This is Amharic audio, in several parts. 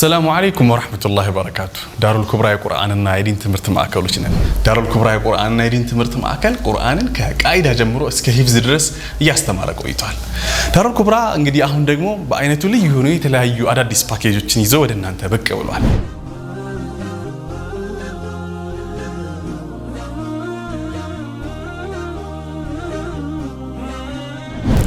السلام عليكم ورحمة الله وبركاته. دار الكبرى قرآن النايدين تمرت معاكلوشنا. دار الكبرى قرآن النايدين تمرت معاكل قرآن كقاعدة جمرو اسك حفظ درس يستمر ቆይቷል. دار الكبرى እንግዲህ አሁን ደግሞ በአይነቱ ልዩ ሆኖ የተለያዩ አዳዲስ ፓኬጆችን ይዘው ወደ እናንተ ብቅ ብሏል.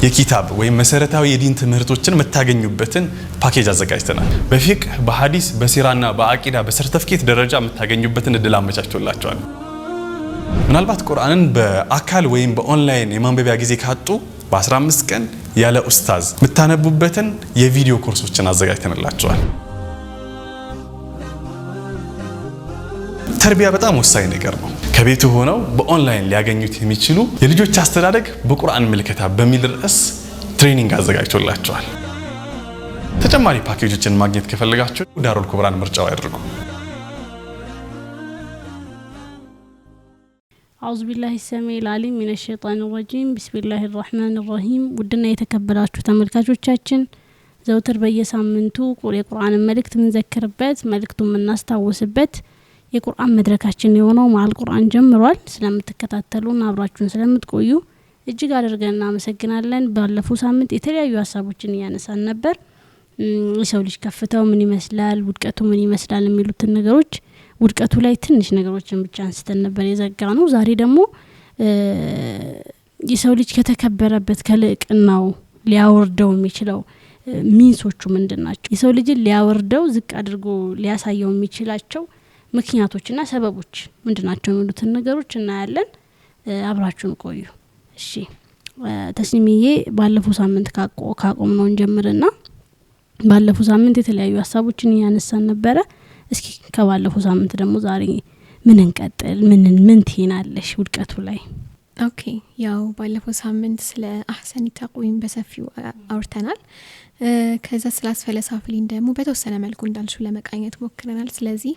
የኪታብ ወይ መሰረታዊ የዲን ትምህርቶችን መታገኙበትን ፓኬጅ አዘጋጅተናል። በፊቅህ በሐዲስ በሲራና በአቂዳ በሰርቲፊኬት ደረጃ መታገኙበትን እድል አመቻችቶላችኋል። ምናልባት ቁርአንን በአካል ወይም በኦንላይን የማንበቢያ ጊዜ ካጡ በ15 ቀን ያለ ኡስታዝ መታነቡበትን የቪዲዮ ኮርሶችን አዘጋጅተንላችኋል። ተርቢያ በጣም ወሳኝ ነገር ነው። ከቤቱ ሆነው በኦንላይን ሊያገኙት የሚችሉ የልጆች አስተዳደግ በቁርአን መልከታ በሚል ርዕስ ትሬኒንግ አዘጋጅቶላችኋል። ተጨማሪ ፓኬጆችን ማግኘት ከፈለጋችሁ ዳሩል ኩብራን ምርጫው ያድርጉ። أعوذ بالله السميع العليم من الشيطان الرجيم بسم الله الرحمن الرحيم ودنا የተከበራችሁ ተመልካቾቻችን ዘውትር በየሳምንቱ የቁርአን መልእክት ምንዘክርበት መልእክቱን ምናስታውስበት የቁርአን መድረካችን የሆነው ማል ቁርአን ጀምሯል። ስለምትከታተሉና አብራችሁን ስለምትቆዩ እጅግ አድርገን እናመሰግናለን። ባለፈው ሳምንት የተለያዩ ሐሳቦችን ያነሳን ነበር። የሰው ልጅ ከፍታው ምን ይመስላል፣ ውድቀቱ ምን ይመስላል የሚሉትን ነገሮች ውድቀቱ ላይ ትንሽ ነገሮችን ብቻ አንስተን ነበር የዘጋነው። ዛሬ ደግሞ የሰው ልጅ ከተከበረበት ከልቅናው ሊያወርደው የሚችለው ሚንሶቹ ምንድናቸው? የሰው ልጅ ሊያወርደው ዝቅ አድርጎ ሊያሳየው የሚችላቸው ምክንያቶችና ሰበቦች ምንድናቸው የሚሉትን ነገሮች እናያለን። አብራችሁን ቆዩ። እሺ ተስኒሚዬ ባለፈው ሳምንት ካቆምነው እንጀምርና ባለፈው ሳምንት የተለያዩ ሐሳቦችን ያነሳን ነበር። እስኪ ከባለፈው ሳምንት ደግሞ ዛሬ ምን እንቀጥል? ምን ትይናለሽ ውድቀቱ ላይ? ኦኬ ያው ባለፈው ሳምንት ስለ አህሰኒ ተቅዊም በሰፊው አውርተናል። ከዛ ስለ አስፈለሳፊሊን ደግሞ በተወሰነ መልኩ እንዳልሽው ለመቃኘት ሞክረናል። ስለዚህ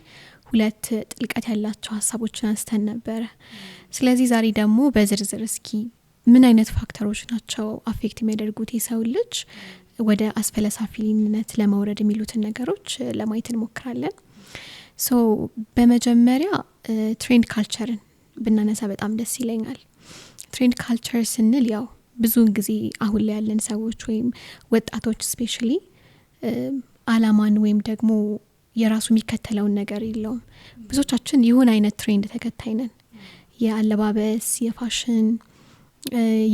ሁለት ጥልቀት ያላቸው ሐሳቦችን አንስተን ነበር። ስለዚህ ዛሬ ደግሞ በዝርዝር እስኪ ምን አይነት ፋክተሮች ናቸው አፌክት የሚያደርጉት የሰው ልጅ ወደ አስፈለሳፊሊነት ለማውረድ የሚሉትን ነገሮች ለማየት እንሞክራለን። ሶ በመጀመሪያ ትሬንድ ካልቸርን ብናነሳ በጣም ደስ ይለኛል። ትሬንድ ካልቸር ስንል ያው ብዙውን ጊዜ አሁን ላይ ያለን ሰዎች ወይም ወጣቶች ስፔሻሊ አላማን ወይም ደግሞ የራሱ የሚከተለውን ነገር የለውም። ብዙዎቻችን የሆነ አይነት ትሬንድ ተከታይ ነን። የአለባበስ፣ የፋሽን፣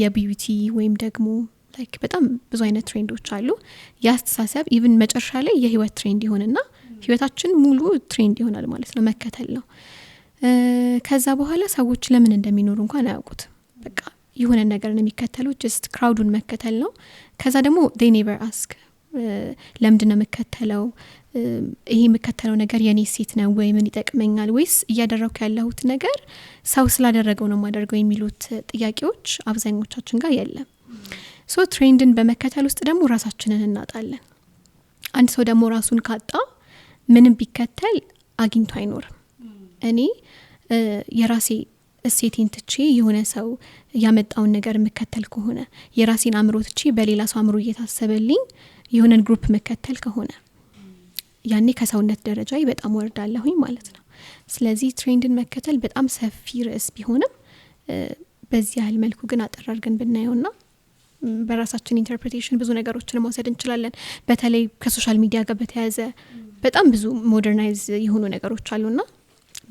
የቢዩቲ ወይም ደግሞ ላይክ በጣም ብዙ አይነት ትሬንዶች አሉ። ያስተሳሰብ ኢቭን መጨረሻ ላይ የህይወት ትሬንድ ይሆንና ህይወታችን ሙሉ ትሬንድ ይሆናል ማለት ነው፣ መከተል ነው። ከዛ በኋላ ሰዎች ለምን እንደሚኖሩ እንኳን አያውቁትም። በቃ የሆነ ነገር ነው የሚከተሉት፣ ጀስት ክራውዱን መከተል ነው። ከዛ ደግሞ they never ask ለምንድን ነው መከተለው? ይሄ መከተለው ነገር የኔ ሴት ነው ወይ ምን ይጠቅመኛል ወይስ እያደረኩ ያለሁት ነገር ሰው ስላደረገው ነው ማደርገው የሚሉት ጥያቄዎች አብዛኞቻችን ጋር የለም። ሶ ትሬንድን በመከተል ውስጥ ደግሞ ራሳችንን እናጣለን። አንድ ሰው ደግሞ ራሱን ካጣ ምንም ቢከተል አግኝቶ አይኖርም። እኔ የራሴ እሴቴን ትቼ የሆነ ሰው ያመጣውን ነገር መከተል ከሆነ የራሴን አምሮ ትቼ በሌላ ሰው አምሮ እየታሰበልኝ የሆነን ግሩፕ መከተል ከሆነ ያኔ ከሰውነት ደረጃ በጣም ወርዳለሁኝ ማለት ነው። ስለዚህ ትሬንድን መከተል በጣም ሰፊ ርዕስ ቢሆንም በዚህ ያህል መልኩ ግን አጠራርገን ብናየውና በራሳችን ኢንተርፕሬቴሽን ብዙ ነገሮችን መውሰድ እንችላለን። በተለይ ከሶሻል ሚዲያ ጋር በተያያዘ በጣም ብዙ ሞደርናይዝ የሆኑ ነገሮች አሉና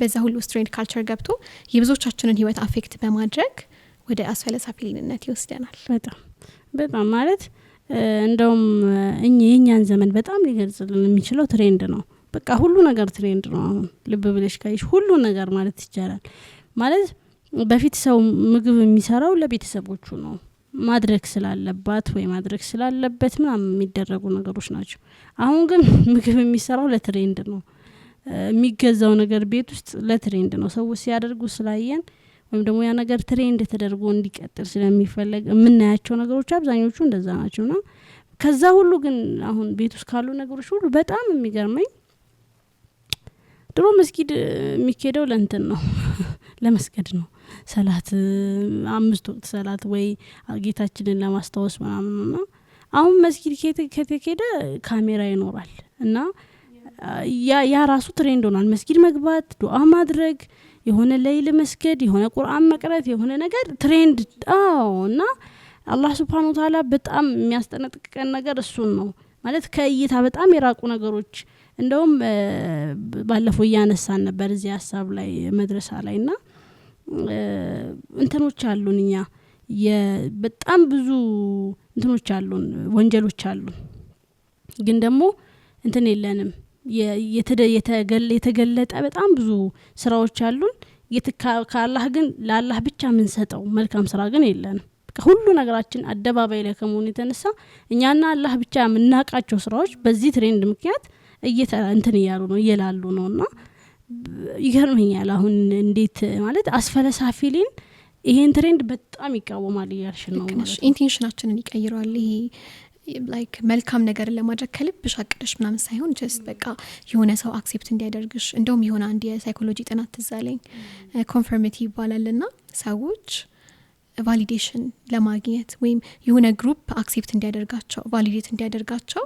በዛ ሁሉ ትሬንድ ካልቸር ገብቶ የብዙዎቻችንን ህይወት አፌክት በማድረግ ወደ አስፈለሳፊሊነት ይወስደናል። በጣም ማለት እንደውም የኛን ዘመን በጣም ሊገልጽልን የሚችለው ትሬንድ ነው። በቃ ሁሉ ነገር ትሬንድ ነው። አሁን ልብ ብለሽ ካይሽ ሁሉ ነገር ማለት ይቻላል። ማለት በፊት ሰው ምግብ የሚሰራው ለቤተሰቦቹ ነው፣ ማድረግ ስላለባት ወይ ማድረግ ስላለበት ምናምን የሚደረጉ ነገሮች ናቸው። አሁን ግን ምግብ የሚሰራው ለትሬንድ ነው። የሚገዛው ነገር ቤት ውስጥ ለትሬንድ ነው። ሰዎች ሲያደርጉ ስላየን ወይም ደግሞ ያ ነገር ትሬንድ ተደርጎ እንዲቀጥል ስለሚፈልግ የምናያቸው ነገሮች አብዛኞቹ እንደዛ ናቸውና ከዛ ሁሉ ግን አሁን ቤት ውስጥ ካሉ ነገሮች ሁሉ በጣም የሚገርመኝ ድሮ መስጊድ የሚኬደው ለእንትን ነው ለመስገድ ነው። ሰላት 5 ወቅት ሰላት ወይ ጌታችንን ለማስታወስ ምናምን ነው። አሁን መስጊድ ከተኬደ ካሜራ ይኖራል እና ያ ራሱ ትሬንድ ሆኗል። መስጊድ መግባት፣ ዱዓ ማድረግ፣ የሆነ ለይል መስገድ፣ የሆነ ቁርአን መቅራት፣ የሆነ ነገር ትሬንድ እና አላህ Subhanahu Wa Ta'ala በጣም የሚያስጠነቅቀን ነገር እሱን ነው ማለት ከእይታ በጣም የራቁ ነገሮች እንደውም ባለፈው ያነሳን ነበር እዚህ ሐሳብ ላይ መድረሳ ላይና እንትኖች አሉንኛ በጣም ብዙ እንትኖች አሉን ወንጀሎች አሉን ግን ደግሞ እንትን የለንም የተገለጠ በጣም ብዙ ስራዎች አሉን ከአላህ ግን ለአላህ ብቻ ምን ሰጠው መልካም ስራ ግን የለንም ሁሉ ነገራችን አደባባይ ላይ ከመሆኑ የተነሳ እኛና አላህ ብቻ ምናቃቸው ስራዎች በዚህ ትሬንድ ምክንያት እንትን ያሉ ነው ይላሉ ነውና ይገርመኛል አሁን እንዴት ማለት አስፈለሳፊሊን ይሄን ትሬንድ በጣም ይቃወማል ያልሽ ነው ማለት ኢንቴንሽናችንን ይቀይራል ይሄ ላይክ መልካም ነገር ለማድረግ ከልብሽ አቅደሽ ምናምን ሳይሆን just በቃ የሆነ ሰው አክሴፕት እንዲያደርግሽ እንደውም የሆነ አንድ የሳይኮሎጂ ጥናት ተዛለኝ ኮንፈርሚቲ ይባላልና ሰዎች ቫሊዴሽን ለማግኘት ወይም የሆነ ግሩፕ አክሴፕት እንዲያደርጋቸው ቫሊዴት እንዲያደርጋቸው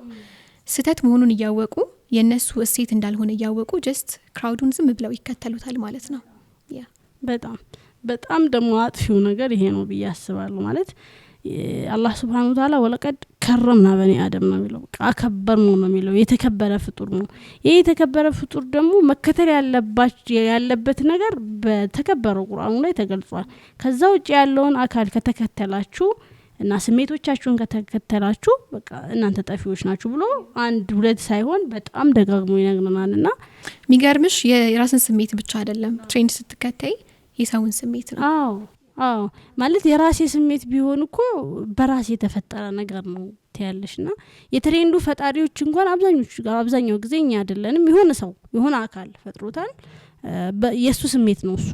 ስተት መሆኑን ያወቁ የነሱ እሴት እንዳልሆነ ያወቁ just ክራውዱን ዝም ብለው ይከተሉታል ማለት ነው ያ በጣም ደግሞ አጥፊው ነገር ይሄ ነው በያስባለሁ ማለት አላህ Subhanahu Wa Ta'ala ወለቀድ ከረምና በኒ አደም ነው የሚለው አከበርነው ነው የሚለው የተከበረ ፍጡር ነው ይሄ የተከበረ ፍጡር ደግሞ መከተል ያለበት ነገር በተከበረው ቁርአኑ ላይ ተገልጿል ከዛ ውጪ ያለውን አካል ከተከተላችሁ እና ስሜቶቻችሁን ከተከተላችሁ በቃ እናንተ ጠፊዎች ናችሁ ብሎ አንድ ሁለት ሳይሆን በጣም ደጋግሞ ይነግረናልና ሚገርምሽ የራስን ስሜት ብቻ አይደለም ትሬንድ ስትከተይ የሰውን ስሜት ነው አዎ ማለት የራሴ ስሜት ቢሆን እኮ በራሴ የተፈጠረ ነገር ነው ትያለሽና የትሬንዱ ፈጣሪዎች እንኳን አብዛኛው ጊዜኛ አይደለንም የሆነ ሰው የሆነ አካል ፈጥሮታል የሱ ስሜት ነው እሱ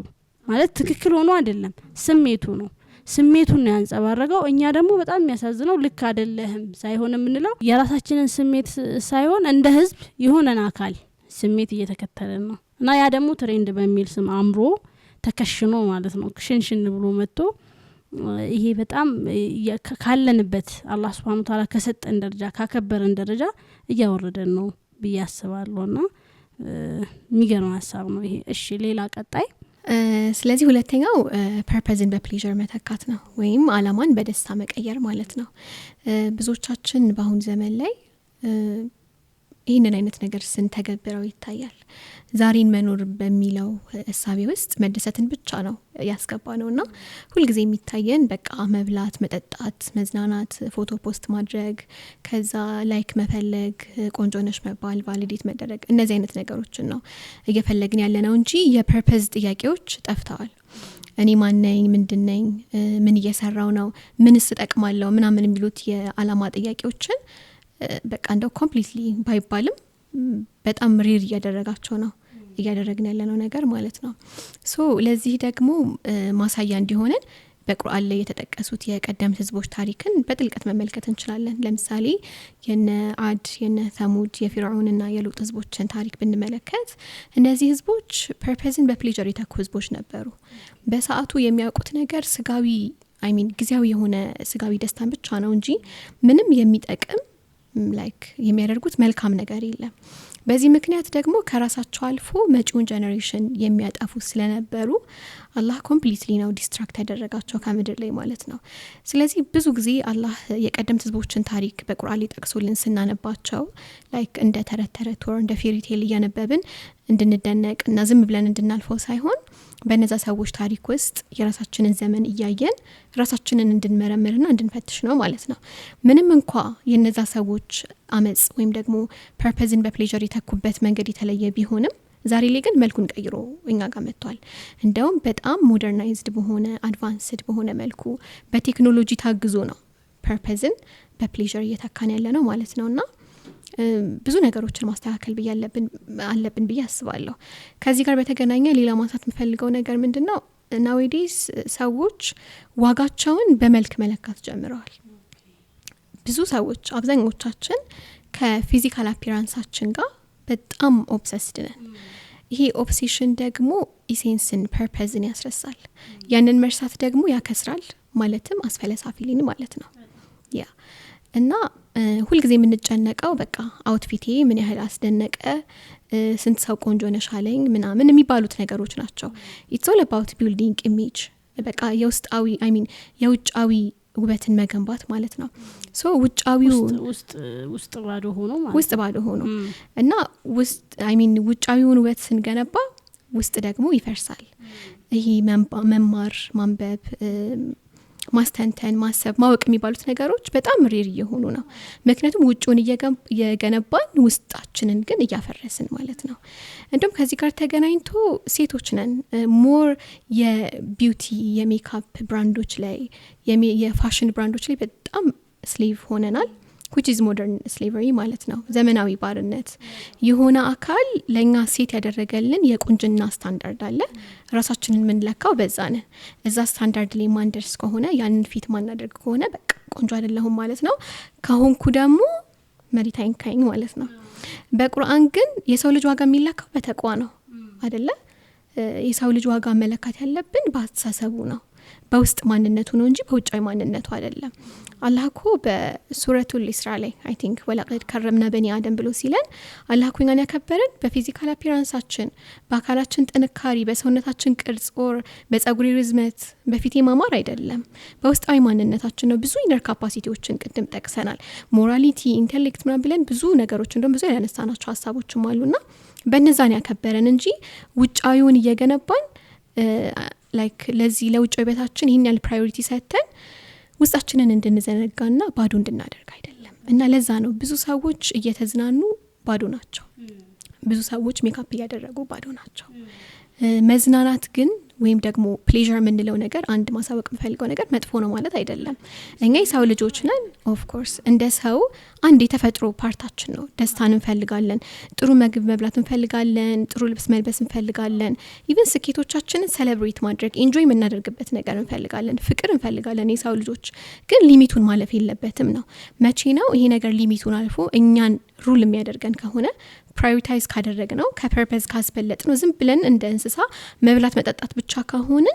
ማለት ትክክል ሆኖ አይደለም ስሜቱን ነው ያንጸባረቀው እኛ ደግሞ በጣም የሚያሳዝነው ልክ አይደለህም ሳይሆን ምንለው የራሳችንን ስሜት ሳይሆን እንደ ህዝብ የሆነን አካል ስሜት እየተከተለን ነው እና ያ ደግሞ ትሬንድ በሚል ስም አምሮ ተከሽኖ ማለት ነው ክሽንሽን ብሎ መጥቶ ይሄ በጣም ካለንበት አላህ Subhanahu Wa Ta'ala ከሰጠን ደረጃ ካከበረን ደረጃ እያወረደን ነው በያስባለውና የሚገርም ሐሳብ ነው ይሄ እሺ ሌላ ቀጣይ ስለዚህ ሁለተኛው ፐርፐዝን በፕሌዠር መተካት ነው ወይም አላማን በደስታ መቀየር ማለት ነው ብዙዎቻችን በአሁን ዘመን ላይ ይህንን አይነት ነገር ስንተገብረው ይታያል ዛሬን መኖር በሚለው እሳቤ ውስጥ መደሰትን ብቻ ነው ያስገባነውና ሁልጊዜ የሚታየን በቃ መብላት መጠጣት መዝናናት ፎቶ ፖስት ማድረግ ከዛ ላይክ መፈለግ ቆንጆነሽ መባል ቫሊዴት መደረግ እነዚህ አይነት ነገሮችን ነው እየፈለግን ያለነው እንጂ የፐርፐዝ ጥያቄዎች ጠፍተዋል እኔ ማን ነኝ ምንድነኝ ምን እየሰራው ነው ምንስ ተጠቅማለሁ ምናምን የሚሉት የዓላማ ጥያቄዎችን በቃ እንደው ኮምፕሊትሊ ባይባልም በጣም ሪር እያደረግን ያለነው ነገር ማለት ነው ሶ ለዚህ ደግሞ ማሳያ እንዲሆነን በቁርአን ላይ የተጠቀሱት የቀደምት ህዝቦች ታሪክን በጥልቀት መመልከት እንችላለን ለምሳሌ የነ አድ የነ ተሙድ የፊርዓውንና የሉጥ ህዝቦችን ታሪክ ብንመለከት እነዚህ ህዝቦች ፐርፐዝን በፕሌዠር የተኩ ህዝቦች ነበሩ በሰዓቱ የሚያውቁት ነገር ስጋዊ ጊዜያዊ የሆነ ስጋዊ ደስታን ብቻ ነው እንጂ ምንም የሚጠቅም ላይክ የሚያደርጉት መልካም ነገር የለም በዚህ ምክንያት ደግሞ ከራሳቸው አልፎ መጪውን ጄነሬሽን የሚያጠፉ ስለነበሩ አላህ ኮምፕሊትሊ ነው ዲስትራክት ያደረጋቸው ከምድር ላይ ማለት ነው ስለዚህ ብዙ ጊዜ አላህ የቀደምት ህዝቦችን ታሪክ በቁርአን ላይ ጠቅሶልን ስናነባቸው ላይክ እንደ ተረት ወር እንደ ፌሪ ቴል እያነበብን እንድንደነቅ እና ዝም ብለን እንድናልፈው ሳይሆን በነዛ ሰዎች ታሪክ ውስጥ የራሳችንን ዘመን እያየን ራሳችንን እንድንመረምርና እንድንፈትሽ ነው ማለት ነው ምንም እንኳን የነዛ ሰዎች አመጽ ወይም ደግሞ ፐርፐዝን በፕሌዠር የተኩበት መንገድ የተለየ ቢሆንም ዛሬ ላይ ግን መልኩን ቀይሮ እኛ ጋር መጥቷል እንደውም በጣም ሞደርናይዝድ በሆነ አድቫንስድ በሆነ መልኩ በቴክኖሎጂ ታግዞ ነው ፐርፐዝን በፕሌዠር እየተካን ያለ ነው ማለት ነውና ብዙ ነገሮችን ማስተካከል አለብን ብዬ አስባለሁ ከዚህ ጋር በተገናኘ ሌላ ማንሳት የምፈልገው ነገር ምንድነው ናዌዴስ ሰዎች ዋጋቸውን በመልክ መለካት ጀምረዋል ብዙ ሰዎች አብዛኞቻችን ከፊዚካል አፒራንሳችን ጋር በጣም ኦብሰስድ ነን ይሄ ኦብሴሽን ደግሞ ኢሴንስን ፐርፐዝን ያስረሳል ያንን መርሳት ደግሞ ያከስራል ማለትም አስፈለሳፊሊን ማለት ነው ያ እና ሁል ጊዜ የምንጨነቀው በቃ አውትፊቴ ምን ያህል አስደነቀ ስንት ሰው ቆንጆ ነሽ አለኝ ምናምን የሚባሉት ነገሮች ናቸው it's all about building image በቃ የውስጣዊ የውጫዊ ውበትን መገንባት ማለት ነው ሶ ውጫዊው ውስጥ ባዶ ሆኖ ውስጥ ባዶ ሆኖ እና ውስጥ ውጫዊውን ውበት ስንገነባ ውስጥ ደግሞ ይፈርሳል ይሄ መማር ማንበብ ማስተንተን ማሰብ ማወቅ የሚባሉት ነገሮች በጣም ሬር እየሆኑ ነው ምክንያቱም ውጭውን እየገነባን ውስጣችንን ግን እያፈረስን ማለት ነው እንደውም ከዚህ ጋር ተገናኝቶ ሴቶች ነን ሞር የቢዩቲ የሜካፕ ብራንዶች ላይ የፋሽን ብራንዶች ላይ በጣም ስሌቭ ሆነናል which is modern slavery ማለት ነው ዘመናዊ ባርነት የሆነ አካል ለኛ ሴት ያደረገልን የቁንጅና ስታንዳርድ አለ ራሳችንን ምንለካው በዛ ነው እዛ ስታንዳርድ ላይ ማንደርስ ከሆነ ያንን ፊት ማናደርግ ከሆነ በቃ ቆንጆ አይደለሁም ማለት ነው ካሁንኩ ደግሞ መሬት አይንካኝ ማለት ነው በቁርአን ግን የሰው ልጅ ዋጋ የሚለካው በተቅዋ ነው አይደለ የሰው ልጅ ዋጋ መለካት ያለብን በአስተሳሰቡ ነው በውስጥ ማንነቱ ነው እንጂ በውጫዊ ማንነቱ አይደለም አላህ እኮ በሱረቱል ኢስራ ላይ አይ ቲንክ ወለቀድ ከረምና በኒ አደም ብሎ ሲለን አላህ እኮ እኛን ያከበረን በፊዚካል አፒራንሳችን በአካላችን ጥንካሬ በሰውነታችን ቅርጽ ኦር በፀጉሬ ርዝመት በፊቴ ማማር አይደለም በውስጣዊ ማንነታችን ነው ብዙ ኢነር ካፓሲቲዎችን ቅድም ጠቅሰናል ሞራሊቲ ኢንተሌክት ምናምን ብለን ብዙ ነገሮች እንደውም ብዙ ያነሳናቸው ሐሳቦችም አሉና በእነዛን ያከበረን እንጂ ውጫዊውን እየገነባን ላይክ ለዚህ ለውጫዊ ቤታችን ይሄን ያህል ፕራዮሪቲ ሰጥተን ውስጣችንን እንድንዘነጋና ባዶ እንድናደርግ አይደለም እና ለዛ ነው ብዙ ሰዎች እየተዝናኑ ባዶ ናቸው ብዙ ሰዎች ሜካፕ ያደረጉ ባዶ ናቸው መዝናናት ግን ወይም ደግሞ ፕሌዠር የምንለው ነገር አንድ ማሳወቅ የምፈልገው ነገር መጥፎ ነው ማለት አይደለም እኛ የሰው ልጆች ነን ኦፍ ኮርስ እንደ ሰው አንድ የተፈጥሮ ፓርታችን ነው ደስታን እንፈልጋለን ጥሩ ምግብ መብላት እንፈልጋለን ጥሩ ልብስ መልበስ እንፈልጋለን ኢቭን ስኬቶቻችንን ሴሌብሬት ማድረግ ኢንጆይ የምናደርግበት ነገር እንፈልጋለን ፍቅር እንፈልጋለን የሰው ልጆች ግን ሊሚቱን ማለፍ የለበትም ነው መቼ ነው ይሄ ነገር ሊሚቱን አልፎ እኛን ሩል የሚያደርገን ከሆነ ፕራዮሪታይዝ ካደረግነው ከፐርፐዝ ካስበለጥነው ዝም ብለን እንደ እንስሳ መብላት መጠጣት ብቻ ከሆነ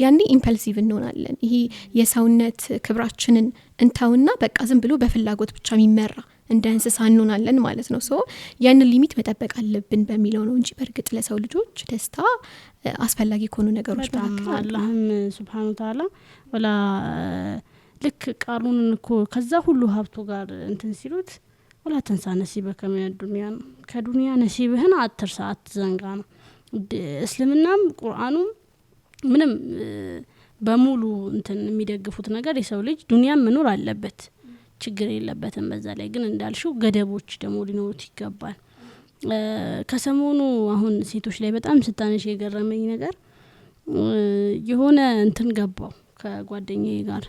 ያኔ ኢምፐልሲቭ እንሆናለን ይሄ የሰውነት ክብራችንን እንታውና በቃ ዝም ብሎ በፍላጎት ብቻ የሚመራ እንደ እንስሳ እንሆናለን ማለት ነው ሶ ያን ሊሚት መጠበቅ አለብን በሚለው ነው እንጂ በርግጥ ለሰው ልጆች ደስታ አስፈላጊ ከሆኑ ነገሮች መካከል አላህም ሱብሃነሁ ወተዓላ ወላ ልክ ቃሩን እኮ ከዛ ሁሉ ሀብቱ ጋር እንትን ሲሉት ወላ ተንሳ ነሲበከ من الدنيا ከዱንያ ነሲብህን አትርሳ አትዘንጋ ነው እስልምናም ቁርአኑም ምንም በሙሉ እንትን የሚደግፉት ነገር የሰው ልጅ ዱንያን መኖር አለበት ችግር የለበትም በዛ ላይ ግን እንዳልሽው ገደቦች ደግሞ ሊኖሩት ይገባል ከሰሞኑ አሁን ሴቶች ላይ በጣም ስታነሽ የገረመኝ ነገር የሆነ እንትን ገባው ከጓደኛዬ ጋር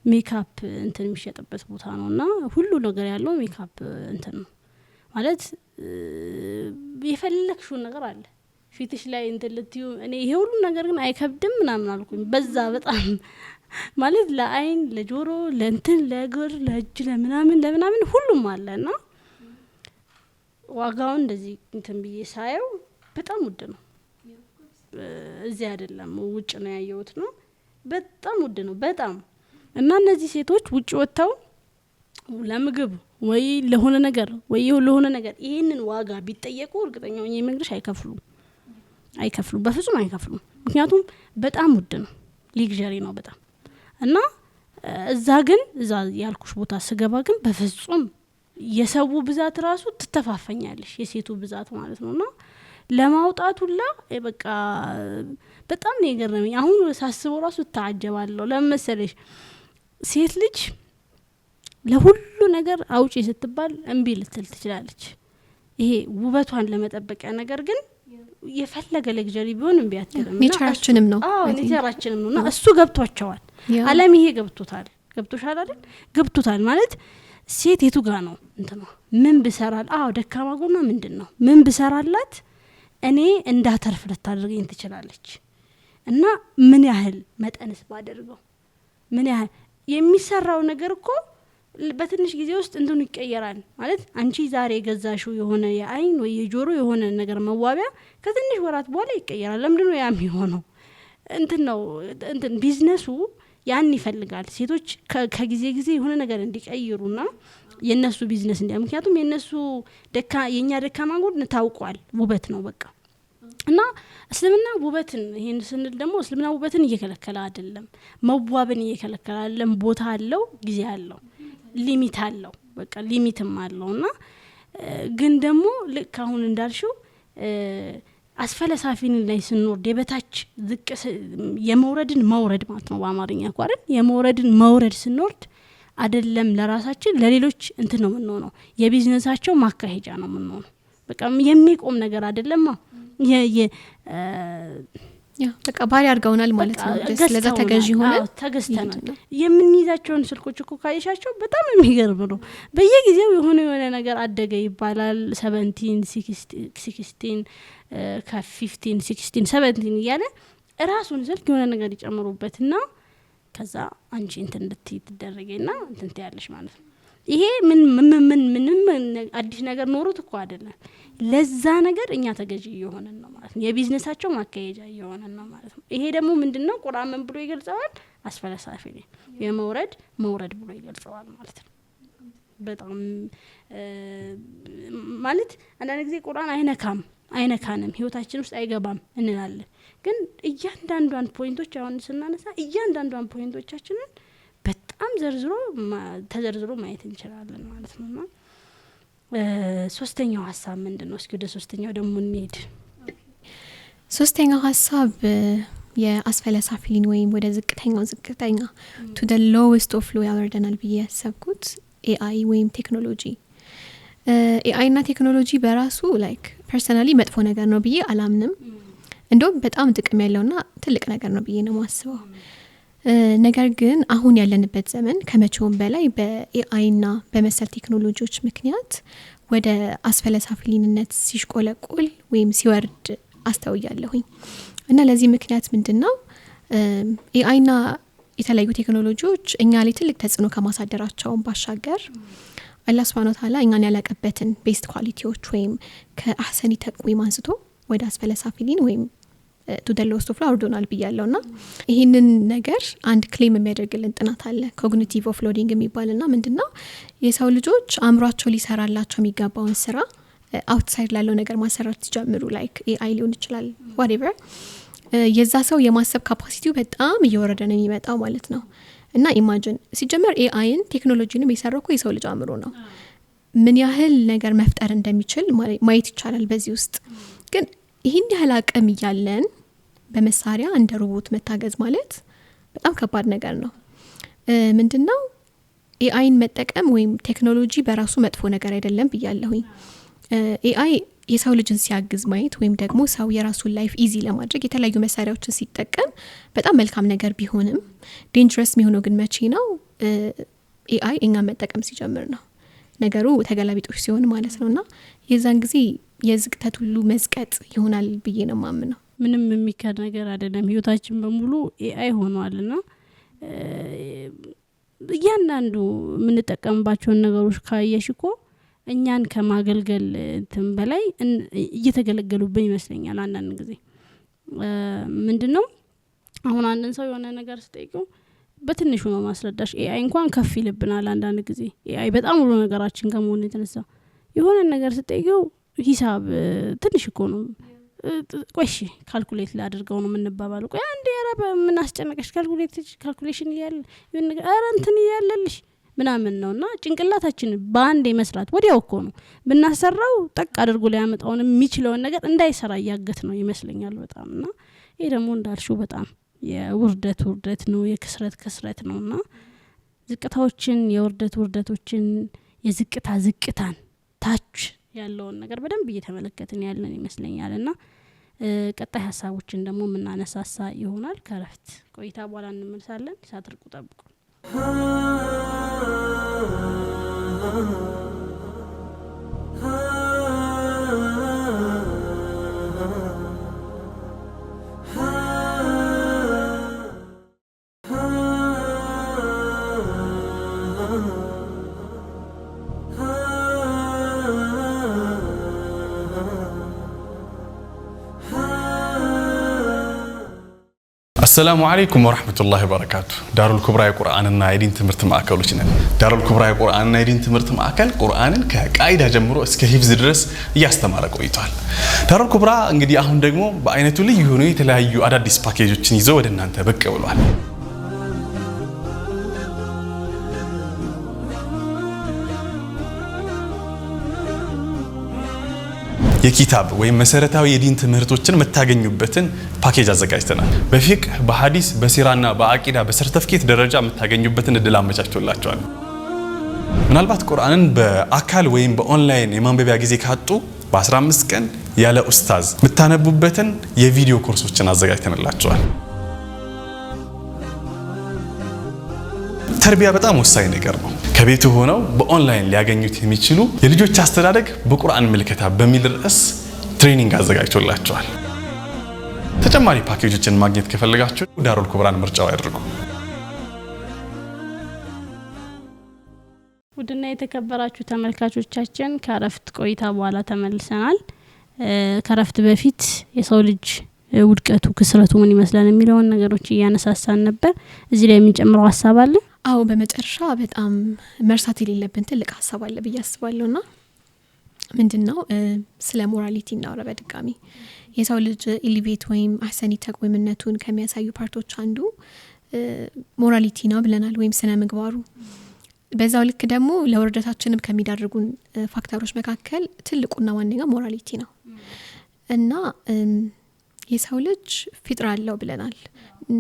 ሜካፕ እንትን የሚሸጥበት ቦታ ነውና ሁሉ ነገር ያለው ሜካፕ እንትን ነው ማለት የፈለክሽው ነገር አለ ፊትሽ ላይ እንትን ልትዩ እኔ ይሄ ሁሉ ነገር ግን አይከብድም ምናምን አልኩኝ በዛ በጣም ማለት ለአይን ለጆሮ ለእንትን ለእግር ለእጅ ለምናምን ሁሉም አለና ዋጋው እንደዚህ እንትን ብዬ ሳየው በጣም ውድ ነው እዚህ አይደለም ውጭ ነው ያየሁት ነው በጣም ውድ ነው በጣም እና እነዚህ ሴቶች ውጭ ወጣው ለምግብ ወይ ለሆነ ነገር ወይ ለሆነ ነገር ይሄንን ዋጋ ቢጠየቁ እርግጠኛው ነኝ መንግስት አይከፍሉ በፍጹም አይከፍሉ ምክንያቱም በጣም ውድ ነው ሊግዠሪ ነው በጣም እና እዛ ግን እዛ ያልኩሽ ቦታ ስገባ ግን በፍጹም የሰው ብዛት ራሱ ትተፋፈኛለሽ የሴቱ ብዛት ማለት ነውና ለማውጣቱላ በቃ በጣም ነው የገረመኝ አሁን ሳስበው ራሱ ተዓጀባለሁ ለምሳሌሽ ሴት ልጅ ለሁሉ ነገር አውጪ ስትባል እንቢ ልትል ትችላለች ይሄ ውበቷን ለመጠበቂያ ነገር ግን የፈለገ ለግጀሪ ቢሆን እንቢ አትልም ኔቸራችንም ነው ኔቸራችንም ነውና እሱ ገብቷቸዋል ዓለም ይሄ ገብቶሻል አይደል ገብቶታል ማለት ሴት የቱ ጋር ነው እንት ነው ምን ብሰራል ደካማ ጎና ምንድነው ምን ብሰራላት እኔ እንዳተርፍ ልታደርገኝ ትችላለች እና ምን ያህል መጠንስ ባደርገው ምን ያህል የሚሰራው ነገር እኮ በትንሽ ጊዜ ውስጥ እንትን ይቀየራል ማለት አንቺ ዛሬ ገዛሽው የሆነ የአይን ወይ የጆሮ የሆነ ነገር መዋቢያ ከትንሽ ወራት በኋላ ይቀየራል ለምንድነው ያም የሆነው እንትን ነው እንትን ቢዝነሱ ያን ይፈልጋል ሴቶች ከጊዜ ጊዜ የሆነ ነገር እንዲቀይሩና የነሱ ቢዝነስ እንዲያ ምክንያቱም የነሱ የኛ ደካማ ጎን ታውቋል ውበት ነው በቃ እና እስልምና ውበትን ይሄን ስንል ደግሞ እስልምና ውበትን እየከለከለ አይደለም መዋብን እየከለከለ አይደለም ቦታ አለው ጊዜ አለው ሊሚት አለው በቃ ሊሚትም አለውና ግን ደግሞ ልክ አሁን እንዳልሽው አስፈለሳፊን ላይ ስንወርድ የበታች ዝቅ የመውረድን መውረድ ማለት ነው በአማርኛ ቋረን የመውረድን መውረድ ስንወርድ አይደለም ለራሳችን ለሌሎች እንትን ነው ምንሆነው የቢዝነሳቸው ማካሄጃ ነው ምንሆነው በቃ የሚቆም ነገር አይደለም በቃ ባሪ አድርገውናል ማለት ነው ስለዛ ተገዢ ሆነ ተገዝተናል የምንይዛቸውን ስልኮች እኮ ካይሻቸው በጣም የሚገርም ነው በየጊዜው የሆነ ነገር አደገ ይባላል 17 16 ከ15 16 17 እያለ ራሱን ስልክ የሆነ ነገር ይጨምሩበትና ከዛ አንቺ እንትን እንድትደረገና እንትን ትያለሽ ማለት ነው ይሄ ምንም አዲስ ነገር ኖሩት እኮ አይደለም ለዛ ነገር እኛ ተገዢ የሆነን ነው ማለት ነው የቢዝነሳቸው ማካሄጃ የሆነን ነው ማለት ነው ይሄ ደግሞ ምንድነው ቁርአን ምን ብሎ ይገልጸዋል አስፈለሳፊ ነው መውረድ ብሎ ይገልጸዋል ማለት ነው በጣም ማለት አንዳንድ ጊዜ ቁርአን አይነካንም ህይወታችን ውስጥ አይገባም እንላለን ግን እያንዳንዷን ፖይንቶች አሁን ስናነሳ እያንዳንዷን ፖይንቶቻችንን በጣም ተዘርዝሮ ማየት እንችላለን ማለት ነውና ሶስተኛው ሐሳብ ምንድነው እስኪ ወደ ሶስተኛው ደግሞ እንሄድ ሶስተኛው ሐሳብ የአስፈለሳፊሊን ወይም ወደ ዝቅተኛ to the lowest of low ያወርደናል ብዬ ያሰብኩት AI ወይም ቴክኖሎጂ AI እና ቴክኖሎጂ በራሱ ላይክ ፐርሰናሊ መጥፎ ነገር ነው ብዬ አላምንም እንደውም በጣም ጥቅም ያለውና ትልቅ ነገር ነው ብዬ ነው ማስበው ነገር ግን አሁን ያለንበት ዘመን ከመቼውም በላይ በኤአይ እና በመሰል ቴክኖሎጂዎች ምክንያት ወደ አስፈለሳፊሊንነት ሲሽቆለቆል ወይም ሲወርድ አስተውያለሁኝ እና ለዚህ ምክንያት ምንድነው ኤአይ እና የተለያዩ ቴክኖሎጂዎች እኛ ላይ ትልቅ ተጽዕኖ ከማሳደራቸው ባሻገር አላህ Subhanahu Wa Ta'ala እኛን ያላቀበትን ቤስት ኳሊቲዎች ወይም ከአህሰኒ ተቅዊም አንስቶ ወደ አስፈለሳፊሊን ወይም to the lowest of low አውርዶናል ብያለውና ይሄንን ነገር አንድ ክሌም የሚያደርግልን ጥናት አለ ኮግኒቲቭ ኦፍሎዲንግ የሚባልና ምንድነው የሰው ልጆች አእምሯቸው ሊሰራላቸው የሚገባውን ስራ አውትሳይድ ላለው ነገር ማሰራት ሲጀምሩ ላይክ ኤአይ ሊሆን ይችላል whatever የዛ ሰው የማሰብ ካፓሲቲው በጣም እየወረደ ነው የሚመጣው ማለት ነው እና ኢማጂን ሲጀመር ኤአይን ቴክኖሎጂንም የሰራው የሰው ልጅ አእምሮ ነው ምን ያህል ነገር መፍጠር እንደሚችል ማየት ይቻላል በዚህ ውስጥ ግን ይሄን ያህል አቅም ያለን በመሳሪያ እንደ ሮቦት መታገዝ ማለት በጣም ከባድ ነገር ነው ምንድነው ኤአይን መጠቀም ወይም ቴክኖሎጂ በራሱ መጥፎ ነገር አይደለም ብያለሁኝ ኤአይ የሰው ልጅን ሲያግዝ ማየት ወይም ደግሞ ሰው የራሱን ላይፍ ኢዚ ለማድረግ የተለያዩ መሳሪያዎችን ሲጠቀም በጣም መልካም ነገር ቢሆንም ዴንጀረስ የሚሆነው ግን መቼ ነው ኤአይ እኛ መጠቀም ሲጀምር ነው ነገሩ ተገላቢጦሽ ሲሆን ማለት ነውና የዛን ጊዜ የዝቅተት ሁሉ መስቀጥ ይሆናል ብዬ ነው ማምነው ምንም የሚካድ ነገር አይደለም ህይወታችን በሙሉ ኤአይ ሆኗልና እያንዳንዱ የምንጠቀምባቸው ነገሮች ካየሽኮ እኛን ከማገልገል በላይ እየተገለገሉብን ይመስለኛል አንዳንድ ጊዜ ምንድነው አሁን አንድን ሰው የሆነ ነገር ስጠይቀው በትንሹ ነው ማስረዳሽ ኤአይ እንኳን ከፍ ይልብናል አንዳንድ ጊዜ ኤአይ በጣም ሁሉ ነገራችን ከመሆኑ የተነሳ የሆነ ነገር ስጠይቀው ሂሳብ ትንሽ እኮ ነው ቆይሽ ካልኩሌት ላድርገው ነው የምንባባለው ቆይ አንዴ ያረበ ምን አስጨነቀሽ ካልኩሌሽን ይያል የሆነ ነገር ኧረ እንትን ይያልልሽ ምናምን ነውና ጭንቅላታችን ባንዴ መስራት ወዲያው እኮ ነው ብናሰራው ጠቅ አድርጎ ሊያመጣው የሚችለው ነገር እንዳይሰራ ያገት ነው ይመስለኛል በጣምና ይሄ ደግሞ እንዳልሽው በጣም የውርደት ነው የክስረት ነውና ዝቅታዎችን የውርደቶችን ዝቅታን ታች ያለውን ነገር በደንብ እየተመለከትን ያለን ይመስለኛልና ቀጣይ ሐሳቦችን ደግሞ ምናነሳሳ ይሆናል ከረፍት ቆይታ በኋላ እንመልሳለን ሳትርቁ ጠብቁ السلام عليكم ورحمة الله وبركاته. دار الكبرى قرآننا يدين تمرت معاكلوچنا. دار الكبرى قرآننا يدين تمرت معاكل قرآنن كقاعده ጀምሮ እስከ ሂፍዝ ድረስ ያስተማረ ቆይቷል። دار الكبرى እንግዲህ አሁን ደግሞ በአይነቱ ልዩ የሆኑ የተለያዩ አዳዲስ ፓኬጆችን ይዘው ወደ እናንተ ብቅ ብሏል። የኪታብ ወይም መሰረታዊ የዲን ትምህርቶችን መታገኙበትን ፓኬጅ አዘጋጅተናል። በፊቅህ በሐዲስ በሲራና በአቂዳ በሰርተፍኬት ደረጃ መታገኙበትን እድል አመቻችቶላችኋል። ምናልባት ቁርአንን በአካል ወይም በኦንላይን የማንበቢያ ጊዜ ካጡ በ15 ቀን ያለ ኡስታዝ መታነቡበትን የቪዲዮ ኮርሶችን አዘጋጅተንላችኋል። ተርቢያ በጣም ወሳኝ ነገር ነው። ከቤቱ ሆነው በኦንላይን ሊያገኙት የሚችሉ የልጆች አስተዳደግ በቁርአን ምልከታ በሚል ርዕስ ትሬኒንግ አዘጋጅቶላችኋል። ተጨማሪ ፓኬጆችን ማግኘት ከፈለጋችሁ ዳሩል ኩብራን ምርጫው ያድርጉ። ውድና የተከበራችሁ ተመልካቾቻችን ከረፍት ቆይታ በኋላ ተመልሰናል። ከረፍት በፊት የሰው ልጅ ውድቀቱ ክስረቱ ምን ይመስላል የሚለውን ነገሮች እያነሳሳን ነበር። እዚህ ላይ የሚጨምረው ሐሳብ አለ? አዎ በመጨረሻ በጣም መርሳት የሌለብን ትልቅ ሐሳብ አለ ብዬ አስባለሁና ምንድነው ስለ ሞራሊቲ እናወራ በድጋሚ። የሰው ልጅ ኢሊቬት ወይም አህሰኒ ተቅዊምነቱን ከሚያሳዩ ፓርቶች አንዱ ሞራሊቲ ነው ብለናል፣ ወይም ስነ ምግባሩ። በዛው ልክ ደግሞ ለወርደታችንም ከሚዳርጉን ፋክተሮች መካከል ትልቁና ዋነኛው ሞራሊቲ ነው እና የሰው ልጅ ፊጥራ አለው ብለናል።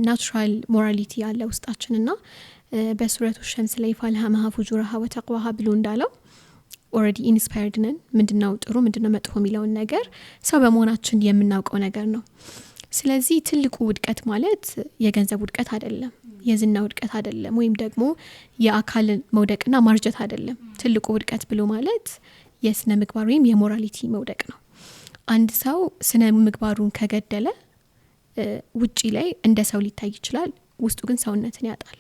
ናቹራል ሞራሊቲ ያለ ውስጣችንና በሱረቱ ሸምስ ላይ ፋልሃማሃ ፉጁራሃ ወተቅዋሃ ብሎ እንዳለው ኦሬዲ ኢንስፓየርድ ነን። ምንድነው ጥሩ ምንድነው መጥፎ የሚለውን ነገር ሰው በመሆናችን የምናውቀው ነገር ነው። ስለዚህ ትልቁ ውድቀት ማለት የገንዘብ ውድቀት አይደለም፣ የዝና ውድቀት አይደለም፣ ወይም ደግሞ የአካል መውደቅና ማርጀት አይደለም። ትልቁ ውድቀት ብሎ ማለት የስነ ምግባር ወይም የሞራሊቲ መውደቅ ነው። አንድ ሰው ስነ ምግባሩን ከገደለ ውጪ ላይ እንደ ሰው ሊታይ ይችላል፣ ውስጡ ግን ሰውነትን ያጣል።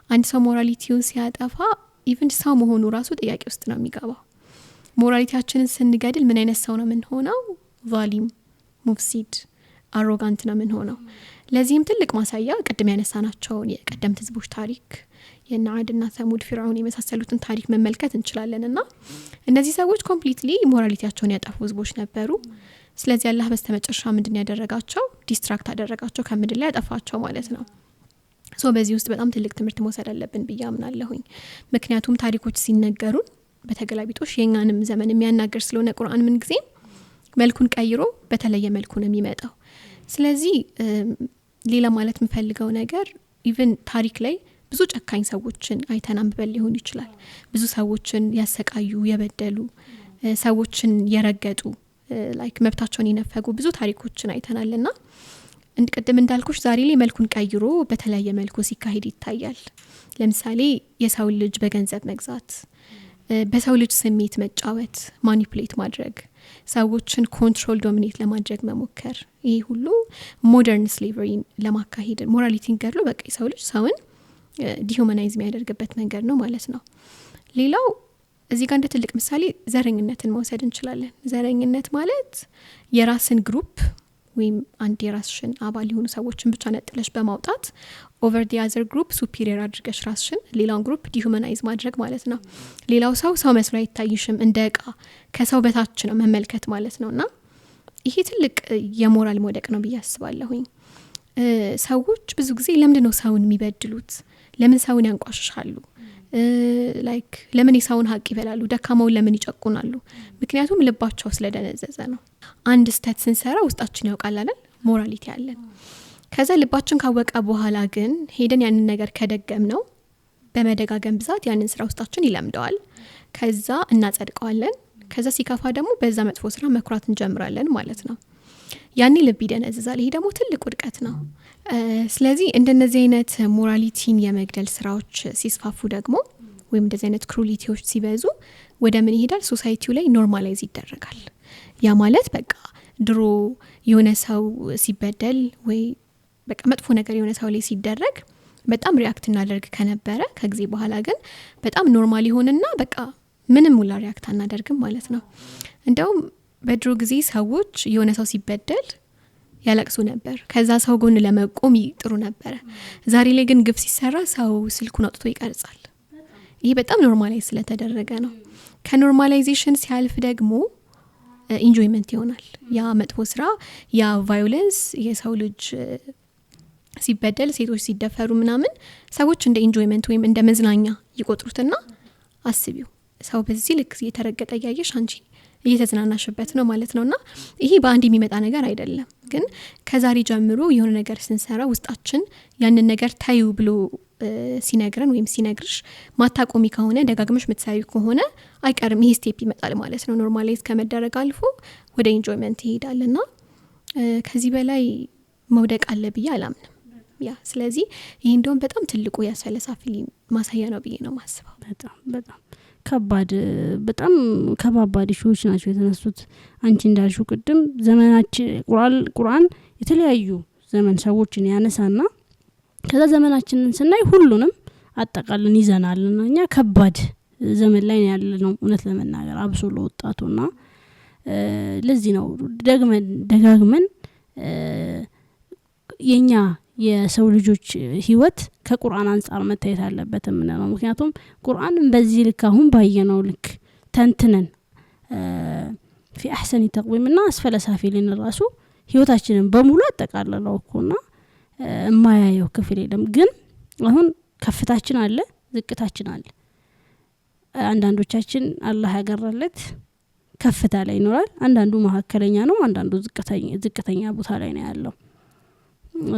አንድ ሰው ሞራሊቲውን ሲያጠፋ ኢቭን ሰው መሆኑ ራሱ ጥያቄ ውስጥ ነው የሚገባው። ሞራሊቲያችንን ስንገድል ምን አይነት ሰው ነው የምንሆነው? ዛሊም፣ ሙፍሲድ፣ አሮጋንት ነው የምንሆነው። ለዚህም ትልቅ ማሳያ ቅድም ያነሳናቸውን የቀደምት ህዝቦች ታሪክ የናዓድና ሰሙድ ፊርዓውን የመሳሰሉትን ታሪክ መመልከት እንችላለንና እነዚህ ሰዎች ኮምፕሊትሊ ሞራሊቲያቸውን ያጠፉ ህዝቦች ነበሩ። ስለዚህ አላህ በስተመጨረሻ ምንድን ያደረጋቸው? ዲስትራክት አደረጋቸው፣ ከምድር ላይ ያጠፋቸው ማለት ነው። በዚህ ውስጥ በጣም ትልቅ ትምህርት መውሰድ አለብን ብዬ አምናለሁኝ። ምክንያቱም ታሪኮች ሲነገሩን በተገላቢጦሽ የኛንም ዘመን የሚያናገር ስለሆነ ቁርአን ምን ጊዜ መልኩን ቀይሮ በተለየ መልኩ ነው የሚመጣው። ስለዚህ ሌላ ማለት የምፈልገው ነገር ኢቭን ታሪክ ላይ ብዙ ጨካኝ ሰዎችን አይተን አንብበን ሊሆን ይችላል። ብዙ ሰዎችን ያሰቃዩ፣ የበደሉ፣ ሰዎችን የረገጡ፣ ላይክ መብታቸውን የነፈጉ ብዙ ታሪኮችን አይተናልና እንድቀደም እንዳልኩሽ ዛሬ ላይ መልኩን ቀይሮ በተለያየ መልኩ ሲካሄድ ይታያል። ለምሳሌ የሰው ልጅ በገንዘብ መግዛት፣ በሰው ልጅ ስሜት መጫወት፣ ማኒፑሌት ማድረግ፣ ሰዎችን ኮንትሮል ዶሚኔት ለማድረግ መሞከር፣ ይሄ ሁሉ ሞደርን ስሌቨሪን ለማካሄድ ሞራሊቲን ገድሎ በቃ የሰው ልጅ ሰውን ዲሁማናይዝ የሚያደርግበት መንገድ ነው ማለት ነው። ሌላው እዚህ ጋር እንደ ትልቅ ምሳሌ ዘረኝነትን መውሰድ እንችላለን። ዘረኝነት ማለት የራስን ግሩፕ ወይም አንድ የራስሽን አባል የሆኑ ሰዎችን ብቻ ነጥለሽ በማውጣት ኦቨር ዲ አዘር ግሩፕ ሱፒሪየር አድርገሽ ራስሽን ሌላውን ግሩፕ ዲሁማናይዝ ማድረግ ማለት ነው። ሌላው ሰው መስሎ አይታይሽም፣ እንደ ዕቃ ከሰው በታች ነው መመልከት ማለት ነውና ይሄ ትልቅ የሞራል መውደቅ ነው ብዬ አስባለሁኝ። ሰዎች ብዙ ጊዜ ለምንድን ነው ሰውን የሚበድሉት? ለምን ሰውን ያንቋሽሻሉ? ላይክ ለምን የሰውን ሀቅ ይበላሉ? ደካማውን ለምን ይጨቁናሉ? ምክንያቱም ልባቸው ስለደነዘዘ ነው። አንድ ስህተት ስንሰራ ውስጣችን ያውቃል አይደል? ሞራሊቲ አለን። ከዛ ልባችን ካወቀ በኋላ ግን ሄደን ያንን ነገር ከደገም ነው በመደጋገም ብዛት ያንን ስራ ውስጣችን ይለምደዋል። ከዛ እናጸድቀዋለን። ከዛ ሲከፋ ደግሞ በዛ መጥፎ ስራ መኩራት እንጀምራለን ማለት ነው። ያኔ ልብ ይደነዝዛል። ይሄ ደግሞ ትልቅ ውድቀት ነው። ስለዚህ እንደነዚህ አይነት ሞራሊቲን የመግደል ስራዎች ሲስፋፉ ደግሞ ወይም እንደዚህ አይነት ክሩሊቲዎች ሲበዙ ወደ ምን ይሄዳል? ሶሳይቲው ላይ ኖርማላይዝ ይደረጋል። ያ ማለት በቃ ድሮ የሆነ ሰው ሲበደል ወይ በቃ መጥፎ ነገር የሆነ ሰው ላይ ሲደረግ በጣም ሪአክት እናደርግ ከነበረ ከጊዜ በኋላ ግን በጣም ኖርማል ይሆንና በቃ ምንም ሙላ ሪአክት አናደርግም ማለት ነው። እንደውም በድሮ ጊዜ ሰዎች የሆነ ሰው ሲበደል ያለቅሱ ነበር። ከዛ ሰው ጎን ለመቆም ይጥሩ ነበር። ዛሬ ላይ ግን ግፍ ሲሰራ ሰው ስልኩን አውጥቶ ይቀርጻል። ይሄ በጣም ኖርማላይዝ ስለተደረገ ነው። ከኖርማላይዜሽን ሲያልፍ ደግሞ ኢንጆይመንት ይሆናል። ያ መጥፎ ስራ፣ ያ ቫዮለንስ፣ የሰው ልጅ ሲበደል፣ ሴቶች ሲደፈሩ ምናምን ሰዎች እንደ ኢንጆይመንት ወይም እንደ መዝናኛ ይቆጥሩትና አስቢው ሰው በዚህ ልክ እየተረገጠ ያየሽ አንቺ እየተዝናናሽበት ነው ማለት ነውና ይሄ በአንድ የሚመጣ ነገር አይደለም። ግን ከዛሬ ጀምሮ የሆነ ነገር ስንሰራ ውስጣችን ያንን ነገር ታዩ ብሎ ሲነግረን ወይም ሲነግርሽ ማታቆሚ ከሆነ ደጋግመሽ ምትሰሪ ከሆነ አይቀርም ይሄ ስቴፕ ይመጣል ማለት ነው። ኖርማላይዝ ከመደረግ አልፎ ወደ ኢንጆይመንት ይሄዳልና ከዚህ በላይ መውደቅ አለ ብዬ አላምንም። ያ ስለዚህ ይሄ እንደውም በጣም ትልቁ ያስፈለሳፊ ማሳያ ነው ብዬ ነው ማስበው። በጣም ከባድ በጣም ከባባድ ሹዎች ናቸው የተነሱት። አንቺ እንዳልሽው ቅድም ዘመናችን ቁርአን የተለያዩ ዘመን ሰዎችን ያነሳና ከዛ ዘመናችንን ስናይ ሁሉንም አጠቃለን ይዘናልና እኛ ከባድ ዘመን ላይ ያለነው እውነት ለመናገር አብሶ ለወጣቱና ለዚህ ነው ደጋግመን የኛ የሰው ልጆች ህይወት ከቁርአን አንፃር መታየት አለበት ነው። ምክንያቱም ቁርአን በዚህ ልክ አሁን ባየነው ልክ ተንትነን في احسن تقويمنا اسفل سافلين ራሱ ህይወታችንን በሙሉ አጠቃለለው እኮና ማያየው ክፍል የለም። ግን አሁን ከፍታችን አለ፣ ዝቅታችን አለ። አንዳንዶቻችን አላህ ያገራለት ከፍታ ላይ ይኖራል፣ አንዳንዱ መካከለኛ ነው፣ አንዳንዱ ዝቅተኛ ቦታ ላይ ነው ያለው።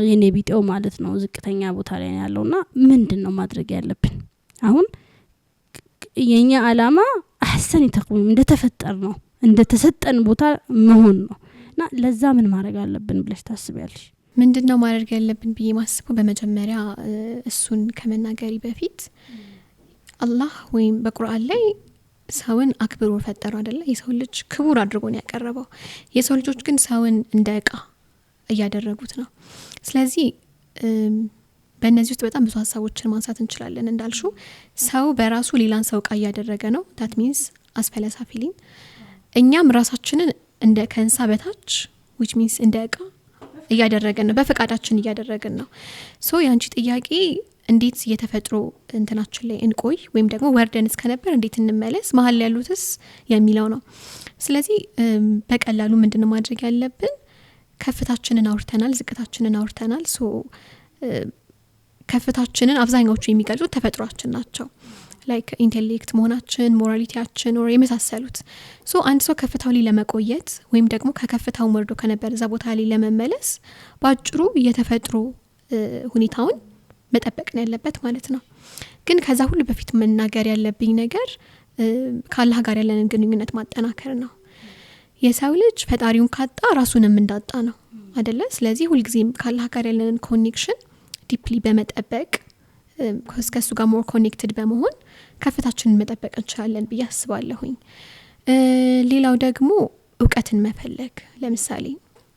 የኔ ቢጤው ማለት ነው ዝቅተኛ ቦታ ላይ ነው ያለውና ምንድነው ማድረግ ያለብን? አሁን የኛ አላማ አህሰን ተቅዊም እንደተፈጠር ነው እንደተሰጠን ቦታ መሆን ነውና ለዛ ምን ማድረግ አለብን ብለሽ ታስቢያለሽ? ምንድነው ማድረግ ያለብን ብዬ ማስበው በመጀመሪያ እሱን ከመናገሪ በፊት አላህ ወይም በቁርአን ላይ ሰውን አክብሮ ፈጠረ አይደለ? የሰው ልጅ ክቡር አድርጎ ነው ያቀረበው። የሰው ልጆች ግን ሰውን እንደ ዕቃ እያደረጉት ነው። ስለዚህ በእነዚህ ውስጥ በጣም ብዙ ሀሳቦችን ማንሳት እንችላለን። እንዳልሹ ሰው በራሱ ሌላን ሰው ዕቃ እያደረገ ነው። that means አስፈለሳፊሊን እኛም ራሳችንን እንደ ከንሳ በታች which means እንደ ዕቃ እያደረገን ነው፣ በፈቃዳችን እያደረገን ነው። ሶ ያንቺ ጥያቄ እንዴት የተፈጥሮ እንትናችን ላይ እንቆይ ወይም ደግሞ ወርደን እስከነበር እንዴት እንመለስ መሀል ያሉትስ የሚለው ነው። ስለዚህ በቀላሉ ምንድነው ማድረግ ያለብን? ከፍታችንን አውርተናል፣ ዝቅታችንን አውርተናል። ሶ ከፍታችንን አብዛኛዎቹ የሚገልጹት ተፈጥሯችን ናቸው። ላይክ ኢንቴሌክት መሆናችን፣ ሞራሊቲያችን or የመሳሰሉት። ሶ አንድ ሰው ከፍታው ላይ ለመቆየት ወይም ደግሞ ከከፍታው ወርዶ ከነበር እዛ ቦታ ላይ ለመመለስ ባጭሩ የተፈጥሮ ሁኔታውን መጠበቅ ነው ያለበት ማለት ነው። ግን ከዛ ሁሉ በፊት መናገር ያለብኝ ነገር ከአላህ ጋር ያለንን ግንኙነት ማጠናከር ነው። የሰው ልጅ ፈጣሪውን ካጣ ራሱንም እንዳጣ ነው አይደለ? ስለዚህ ሁሉ ጊዜም ከአላህ ጋር ያለንን ኮኔክሽን ዲፕሊ በመጠበቅ ከሱ ጋር ሞር ኮኔክትድ በመሆን ከፍታችንን መጠበቅ እንችላለን ብዬ አስባለሁኝ። ሌላው ደግሞ እውቀትን መፈለግ። ለምሳሌ